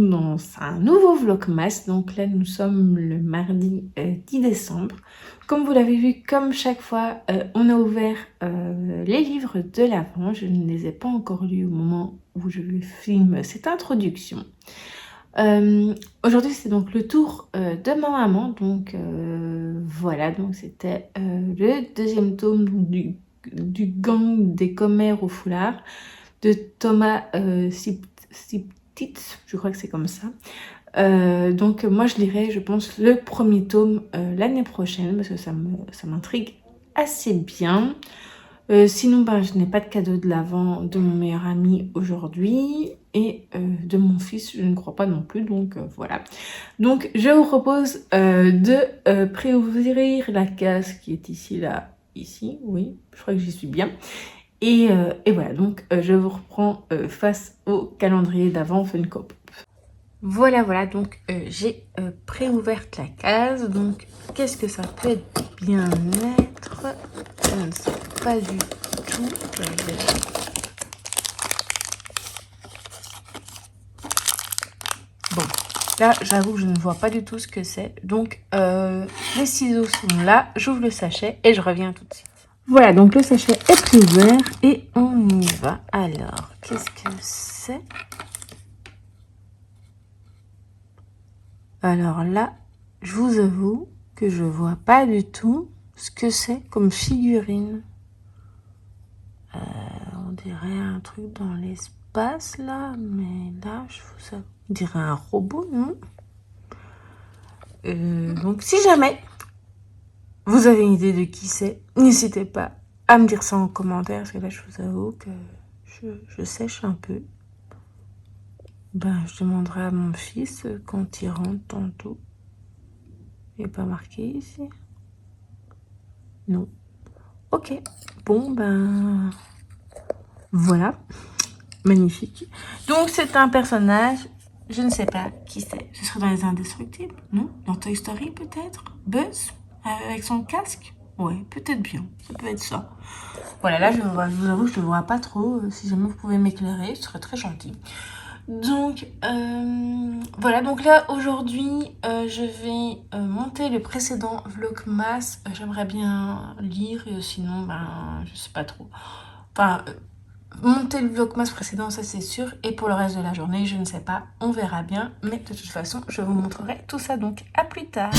donc dans un nouveau vlogmas. Donc là nous sommes le mardi 10 décembre. Comme vous l'avez vu, comme chaque fois, on a ouvert les livres de l'Avent. Je ne les ai pas encore lus au moment où je filme cette introduction. Aujourd'hui c'est donc le tour de ma maman. Donc voilà, donc c'était le deuxième tome du gang des commères au foulard de Thomas Siptitz, je crois que c'est comme ça. Donc moi je lirai, je pense, le premier tome l'année prochaine parce que ça m'intrigue assez bien. Sinon, je n'ai pas de cadeau de l'Avent de mon meilleur ami aujourd'hui et de mon fils, je ne crois pas non plus, donc voilà. Donc je vous propose de préouvrir la case qui est ici, là, ici, oui, je crois que j'y suis bien. Et voilà, donc je vous reprends face au calendrier d'Avent Funko Pop. Voilà, donc j'ai préouverte la case. Donc qu'est-ce que ça peut bien être? Je ne sais pas du tout. Bon, là j'avoue que je ne vois pas du tout ce que c'est. Donc les ciseaux sont là, j'ouvre le sachet et je reviens tout de suite. Voilà, donc le sachet est préouvert et on y va. Alors, qu'est-ce que c'est? Alors là, je vous avoue que je vois pas du tout ce que c'est comme figurine. On dirait un truc dans l'espace là, mais là, je vous avoue, on dirait un robot, non? Donc si jamais vous avez une idée de qui c'est, n'hésitez pas à me dire ça en commentaire, parce que là, je vous avoue que je sèche un peu. Je demanderai à mon fils quand il rentre tantôt. Il n'est pas marqué ici? Non. Ok. Bon, voilà. Magnifique. Donc, c'est un personnage, je ne sais pas qui c'est. Ce serait dans les Indestructibles, non? Dans Toy Story, peut-être? Buzz? Avec son casque? Ouais, peut-être bien. Ça peut être ça. Voilà, là, je vous avoue, je ne vois pas trop. Si jamais vous pouvez m'éclairer, ce serait très gentil. Donc voilà, donc là aujourd'hui je vais monter le précédent vlogmas. J'aimerais bien lire, sinon je sais pas trop. Enfin, monter le vlogmas précédent, ça c'est sûr, et pour le reste de la journée je ne sais pas, on verra bien, mais de toute façon je vous montrerai tout ça, donc à plus tard.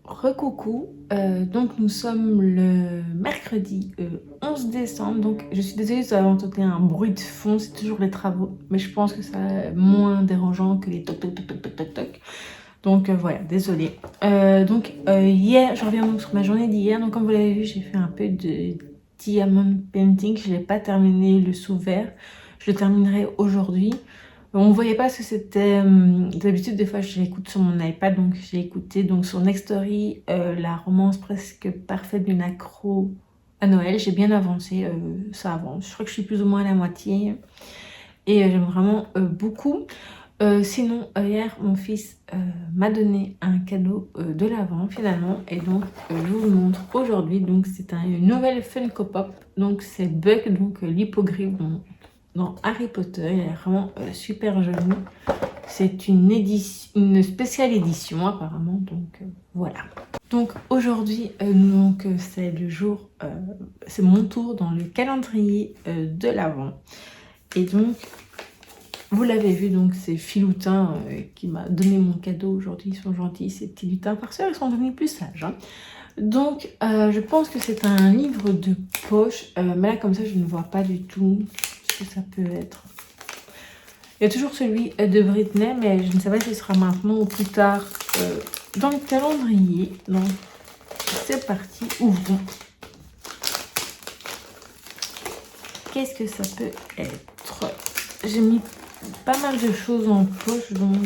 Recoucou, donc nous sommes le mercredi 11 décembre, donc je suis désolée si vous avez entendu un bruit de fond, c'est toujours les travaux, mais je pense que c'est moins dérangeant que les toc toc toc toc toc toc toc. Donc voilà, désolée. Hier, je reviens donc sur ma journée d'hier, donc comme vous l'avez vu, j'ai fait un peu de diamond painting, je n'ai pas terminé le sous-vert, je le terminerai aujourd'hui. On ne voyait pas ce que c'était. D'habitude, des fois, je l'écoute sur mon iPad, donc j'ai écouté donc sur Next Story la romance presque parfaite d'une accro à Noël. J'ai bien avancé, ça avance. Je crois que je suis plus ou moins à la moitié et j'aime vraiment beaucoup. Sinon, hier, mon fils m'a donné un cadeau de l'Avent finalement, et donc je vous le montre aujourd'hui. Donc c'est une nouvelle Funko Pop, donc c'est Buck, donc l'hippogriffe dans Harry Potter. Il est vraiment super joli. C'est une spéciale édition apparemment, donc voilà. Donc aujourd'hui, c'est le jour, c'est mon tour dans le calendrier de l'Avent, et donc vous l'avez vu, donc c'est Filoutin qui m'a donné mon cadeau aujourd'hui. Ils sont gentils, ces petits lutins farceurs, ils sont devenus plus sages. Hein. Donc je pense que c'est un livre de poche, mais là comme ça je ne vois pas du tout ce que ça peut être. Il y a toujours celui de Britney, mais je ne sais pas si ce sera maintenant ou plus tard dans le calendrier. Donc c'est parti, ouvrons. Qu'est-ce que ça peut être? J'ai mis pas mal de choses en poche, donc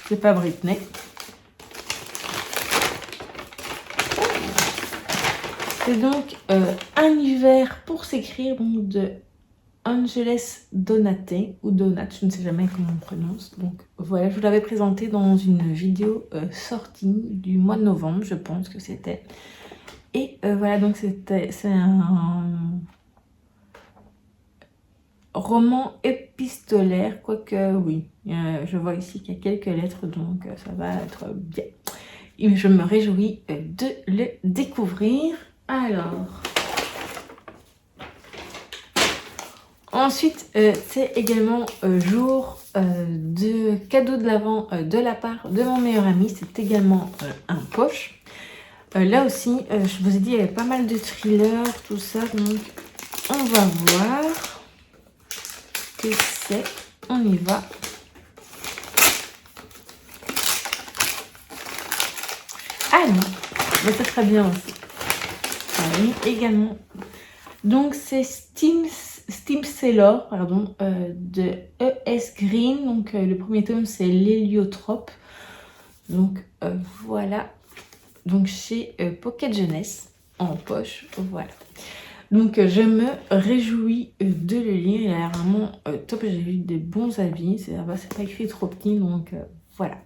c'est pas Britney. C'est donc un hiver pour s'écrire, donc de Angeles Donate ou Donat, je ne sais jamais comment on prononce. Donc voilà, je vous l'avais présenté dans une vidéo sortie du mois de novembre, je pense que c'était. Et voilà, donc c'est un roman épistolaire, quoique oui, je vois ici qu'il y a quelques lettres, donc ça va être bien. Et je me réjouis de le découvrir. Alors, ensuite, c'est également jour de cadeau de l'Avent de la part de mon meilleur ami. C'est également un poche. Là aussi, je vous ai dit, il y avait pas mal de thrillers, tout ça, donc on va voir que c'est. On y va. Ah non, mais ça serait bien aussi. Ah oui, également. Donc c'est Steam Sailor, pardon, de E.S. Green. Donc le premier tome c'est l'héliotrope. Donc voilà. Donc chez Pocket Jeunesse en poche. Voilà. Donc je me réjouis de le lire. Il a l'air vraiment top. J'ai eu des bons avis. C'est pas écrit trop petit, donc voilà.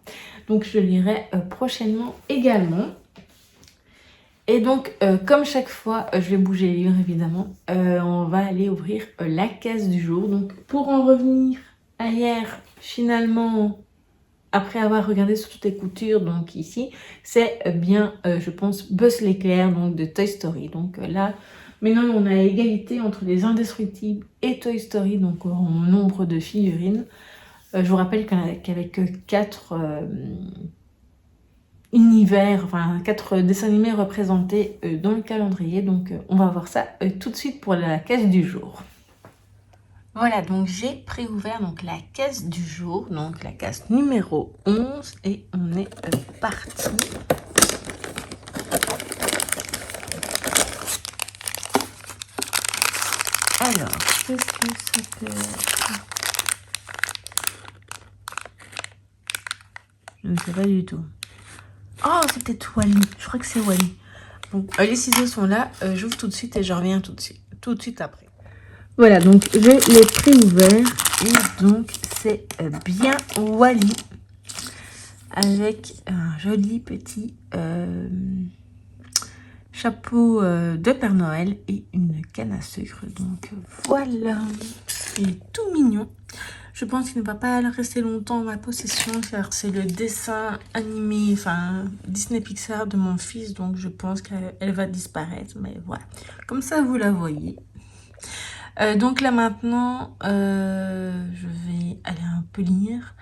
Donc je le lirai prochainement également. Et donc, comme chaque fois, je vais bouger les livres évidemment. On va aller ouvrir la case du jour. Donc, pour en revenir à hier, finalement, après avoir regardé sur toutes les coutures, donc ici, c'est bien, je pense, Buzz l'éclair, donc de Toy Story. Donc là, maintenant, on a égalité entre les Indestructibles et Toy Story, donc en nombre de figurines. Je vous rappelle qu'avec 4 univers, enfin 4 dessins animés représentés dans le calendrier. Donc on va voir ça tout de suite pour la case du jour. Voilà, donc j'ai préouvert donc la case du jour, donc la case numéro 11, et on est parti. Alors, qu'est-ce que ça peut être? Je ne sais pas du tout. Oh, c'est peut-être Wally. Je crois que c'est Wally. Donc, les ciseaux sont là. J'ouvre tout de suite et je reviens tout de suite après. Voilà, donc je l'ai préouvert. Et donc, c'est bien Wally. Avec un joli petit chapeau de Père Noël et une canne à sucre. Donc, voilà. Il est tout mignon. Je pense qu'il ne va pas rester longtemps en ma possession car c'est le dessin animé, enfin Disney Pixar de mon fils, donc je pense qu'elle va disparaître, mais voilà. Comme ça, vous la voyez. Donc là maintenant, je vais aller un peu lire.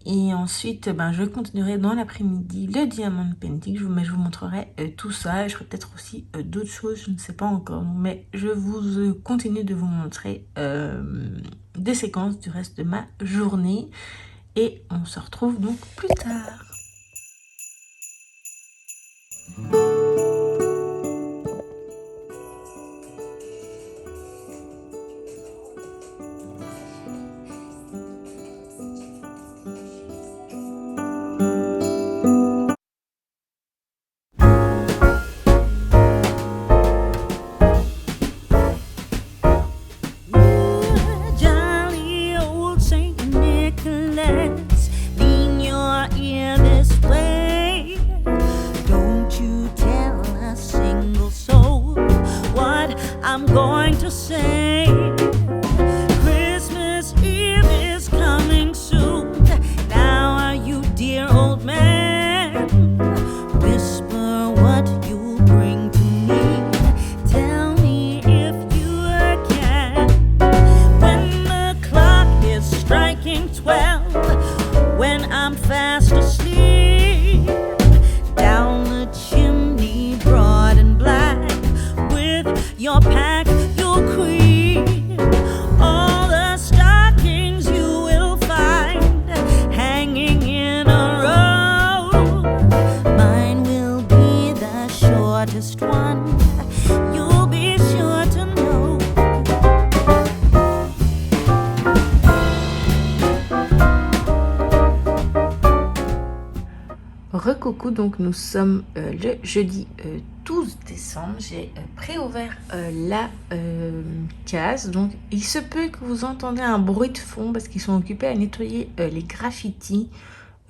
Et ensuite, je continuerai dans l'après-midi le Diamond Painting, mais je vous montrerai tout ça. Et je ferai peut-être aussi d'autres choses, je ne sais pas encore. Mais je vous continue de vous montrer des séquences du reste de ma journée. Et on se retrouve donc plus tard. fast asleep down the chimney, broad and black, with your pack, your cream, all the stockings you will find hanging in a row. Mine will be the shortest one, you'll be sure to know. Recoucou, donc nous sommes le jeudi 12 décembre. J'ai préouvert la case, donc il se peut que vous entendez un bruit de fond parce qu'ils sont occupés à nettoyer les graffitis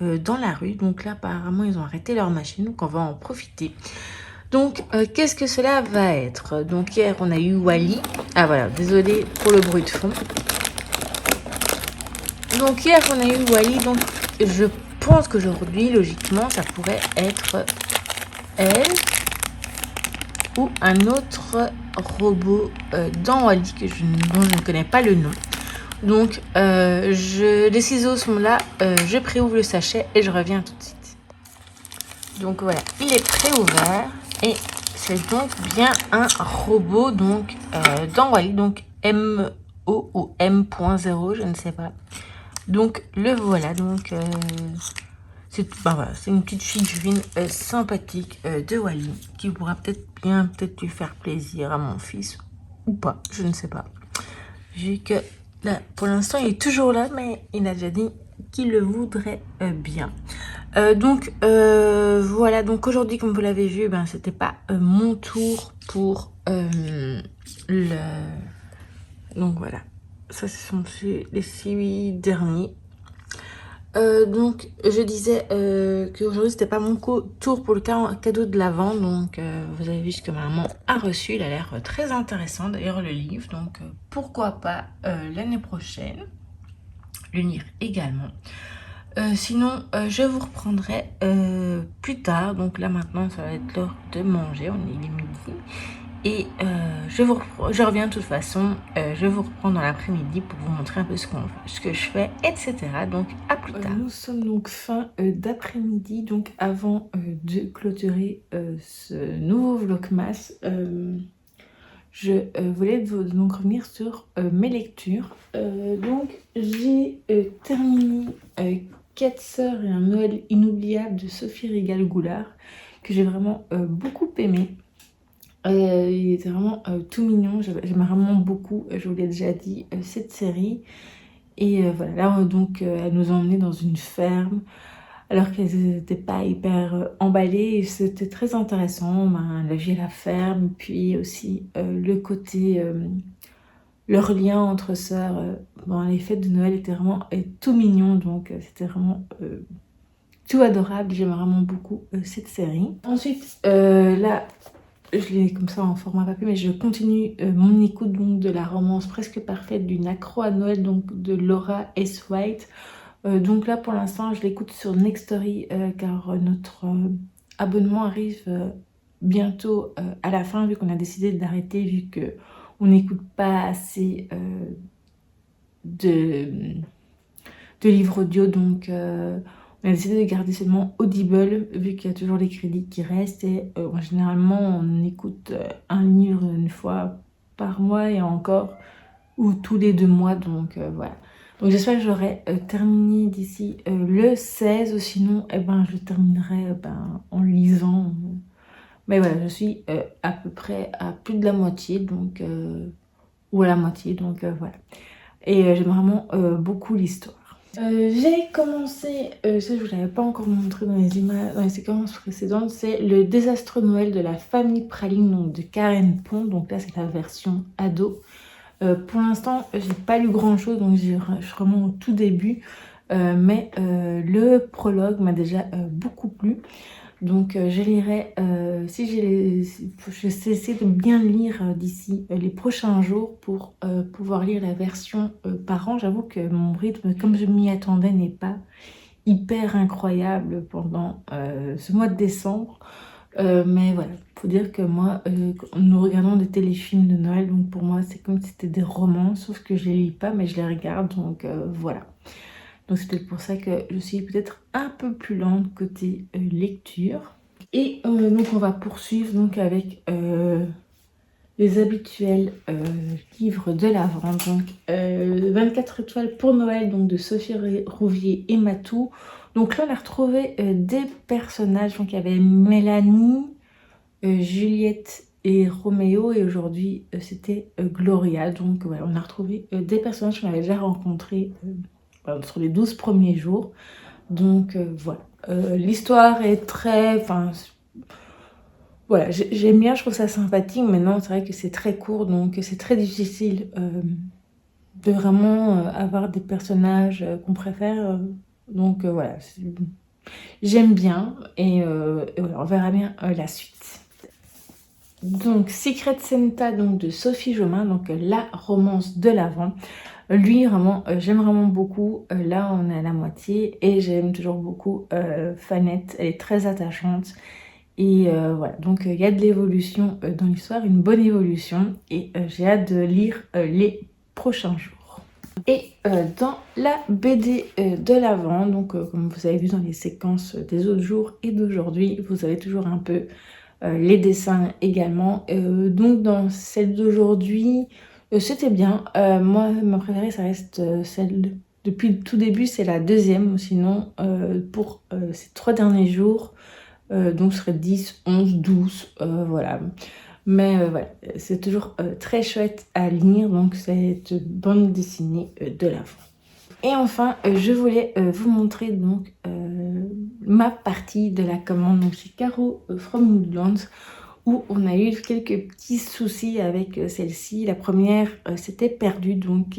dans la rue. Donc là apparemment ils ont arrêté leur machine, donc on va en profiter. Donc qu'est-ce que cela va être? Donc hier on a eu Wally. Ah voilà, désolé pour le bruit de fond. Donc hier on a eu Wally, donc je pense qu'aujourd'hui, logiquement, ça pourrait être elle ou un autre robot dans Wally dont je ne connais pas le nom. Donc, les ciseaux sont là, je préouvre le sachet et je reviens tout de suite. Donc voilà, il est préouvert et c'est donc bien un robot donc dans Wally, donc MO ou M.0, je ne sais pas. Donc le voilà, donc c'est voilà, une petite figurine sympathique de Wally qui pourra peut-être lui faire plaisir à mon fils ou pas, je ne sais pas. Vu que là, pour l'instant, il est toujours là, mais il a déjà dit qu'il le voudrait bien. Donc voilà, donc aujourd'hui, comme vous l'avez vu, ben c'était pas mon tour pour donc voilà. Ça, ce sont les 6 derniers. Donc, je disais qu'aujourd'hui, c'était pas mon tour pour le cadeau de l'Avent. Donc, vous avez vu ce que ma maman a reçu. Il a l'air très intéressant, d'ailleurs, le livre. Donc, pourquoi pas l'année prochaine le lire également. Sinon, je vous reprendrai plus tard. Donc là, maintenant, ça va être l'heure de manger. Il est midi. Et je reviens de toute façon, je vous reprends dans l'après-midi pour vous montrer un peu ce que je fais, etc. Donc à plus tard. Nous sommes donc fin d'après-midi, donc avant de clôturer ce nouveau vlogmas, je voulais donc revenir sur mes lectures. Donc j'ai terminé 4 sœurs et un Noël inoubliable de Sophie Régal-Goulart, que j'ai vraiment beaucoup aimé. Il était vraiment tout mignon, j'aime vraiment beaucoup, je vous l'ai déjà dit, cette série. Et voilà, là donc elle nous a emmenés dans une ferme, alors qu'elles n'étaient pas hyper emballées, et c'était très intéressant, la vie à la ferme, puis aussi le côté, leur lien entre sœurs, les fêtes de Noël étaient vraiment tout mignon, donc c'était vraiment tout adorable, j'aime vraiment beaucoup cette série. Ensuite, là, je l'ai comme ça en format papier, mais je continue mon écoute donc de la romance presque parfaite d'une accro à Noël, donc de Laura S. White. Donc là pour l'instant je l'écoute sur Nextory car notre abonnement arrive bientôt à la fin, vu qu'on a décidé d'arrêter, vu que on n'écoute pas assez de livres audio, donc on a décidé de garder seulement Audible, vu qu'il y a toujours les crédits qui restent. Et généralement, on écoute un livre une fois par mois et encore, ou tous les 2 mois. Donc voilà. Donc j'espère que j'aurai terminé d'ici le 16. Ou sinon, je terminerai en lisant. Mais voilà, je suis à peu près à plus de la moitié. Donc, ou à la moitié. Donc voilà. Et j'aime vraiment beaucoup l'histoire. J'ai commencé, ça je vous l'avais pas encore montré dans les images, dans les séquences précédentes, c'est le désastreux Noël de la famille Praline, donc de Karen Pond. Donc là c'est la version ado. Pour l'instant j'ai pas lu grand chose, donc je suis vraiment au tout début, mais le prologue m'a déjà beaucoup plu. Donc je lirai, je vais essayer de bien lire d'ici les prochains jours pour pouvoir lire la version par an. J'avoue que mon rythme, comme je m'y attendais, n'est pas hyper incroyable pendant ce mois de décembre. Mais voilà, faut dire que moi, nous regardons des téléfilms de Noël, donc pour moi c'est comme si c'était des romans, sauf que je les lis pas, mais je les regarde, donc voilà. Donc c'est peut-être pour ça que je suis peut-être un peu plus lente côté lecture. Et donc on va poursuivre donc avec les habituels livres de l'Avent. Donc 24 étoiles pour Noël, donc de Sophie Rouvier et Matou. Donc là on a retrouvé des personnages. Donc il y avait Mélanie, Juliette et Roméo, et aujourd'hui c'était Gloria. Donc voilà, on a retrouvé des personnages qu'on avait déjà rencontrés sur les 12 premiers jours. Donc voilà, l'histoire est très... Voilà, j'aime bien, je trouve ça sympathique. Maintenant, c'est vrai que c'est très court, donc c'est très difficile de vraiment avoir des personnages qu'on préfère. Donc voilà, j'aime bien et voilà, on verra bien la suite. Donc Secret Santa, donc de Sophie Jomain, donc la romance de l'Avent. Lui, vraiment, j'aime vraiment beaucoup. Là, on est à la moitié et j'aime toujours beaucoup Fanette. Elle est très attachante. Et voilà, donc il y a de l'évolution dans l'histoire, une bonne évolution. Et j'ai hâte de lire les prochains jours. Et dans la BD de l'Avent, donc comme vous avez vu dans les séquences des autres jours et d'aujourd'hui, vous avez toujours un peu les dessins également. Donc dans celle d'aujourd'hui, c'était bien. Moi, ma préférée, ça reste celle depuis le tout début, c'est la deuxième. Sinon, pour ces 3 derniers jours, donc ce serait 10, 11, 12, voilà. Mais voilà, c'est toujours très chouette à lire, donc cette bande dessinée de l'Avent. Et enfin, je voulais vous montrer donc ma partie de la commande, donc chez Caro from Woodlands, où on a eu quelques petits soucis avec celle-ci. La première s'était perdue, donc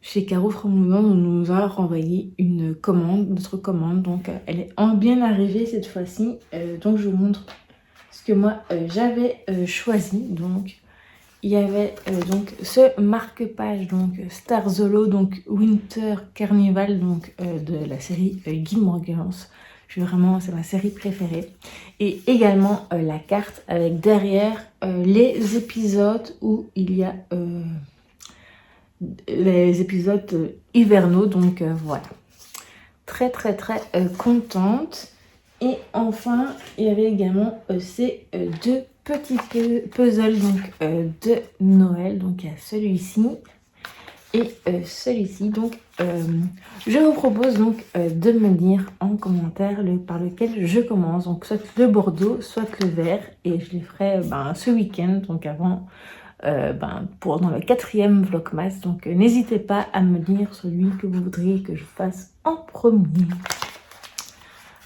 chez Caro from Woodlands, on nous a renvoyé une commande, notre commande, donc elle est bien arrivée cette fois-ci. Donc je vous montre ce que moi j'avais choisi. Donc il y avait donc ce marque-page, donc Star Zolo, donc Winter Carnival, donc de la série Gilmore Girls. C'est ma série préférée. Et également la carte avec derrière les épisodes où il y a les épisodes hivernaux. Donc voilà, très contente. Et enfin, il y avait également ces 2 petits puzzles donc, de Noël. Donc il y a celui-ci et celui-ci. Donc je vous propose donc de me dire en commentaire par lequel je commence. Donc soit le bordeaux, soit le vert. Et je les ferai ce week-end, donc avant dans le 4e vlogmas. Donc n'hésitez pas à me dire celui que vous voudriez que je fasse en premier.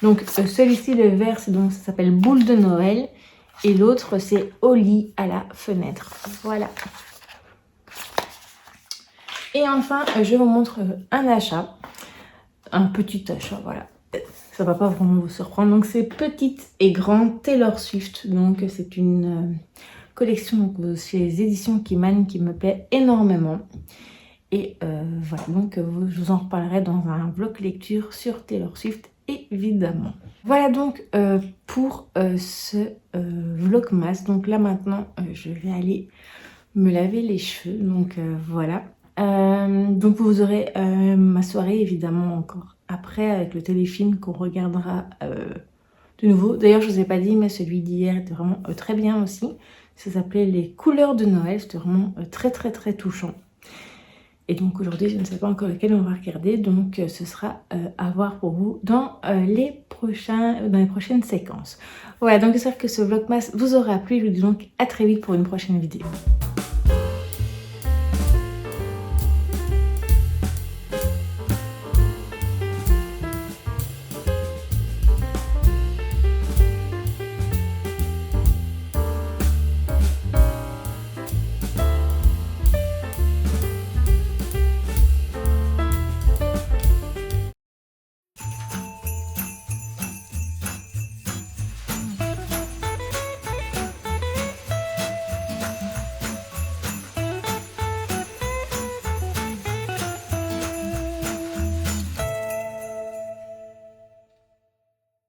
Donc celui-ci, le vert, ça s'appelle Boule de Noël. Et l'autre, c'est Au lit à la fenêtre. Voilà. Et enfin, je vous montre un achat. Un petit achat, voilà. Ça va pas vraiment vous surprendre. Donc c'est Petite et Grande Taylor Swift. Donc c'est une collection chez les éditions Kiman qui me plaît énormément. Et voilà, donc je vous en reparlerai dans un vlog lecture sur Taylor Swift, évidemment. Voilà donc pour ce vlogmas. Donc là maintenant, je vais aller me laver les cheveux. Donc voilà. Donc vous aurez ma soirée évidemment encore après avec le téléfilm qu'on regardera de nouveau. D'ailleurs je vous ai pas dit, mais celui d'hier était vraiment très bien aussi. Ça s'appelait Les couleurs de Noël. C'était vraiment très touchant. Et donc aujourd'hui, je ne sais pas encore lequel on va regarder. Donc ce sera à voir pour vous dans les prochaines séquences. Voilà, donc j'espère que ce vlogmas vous aura plu. Je vous dis donc à très vite pour une prochaine vidéo.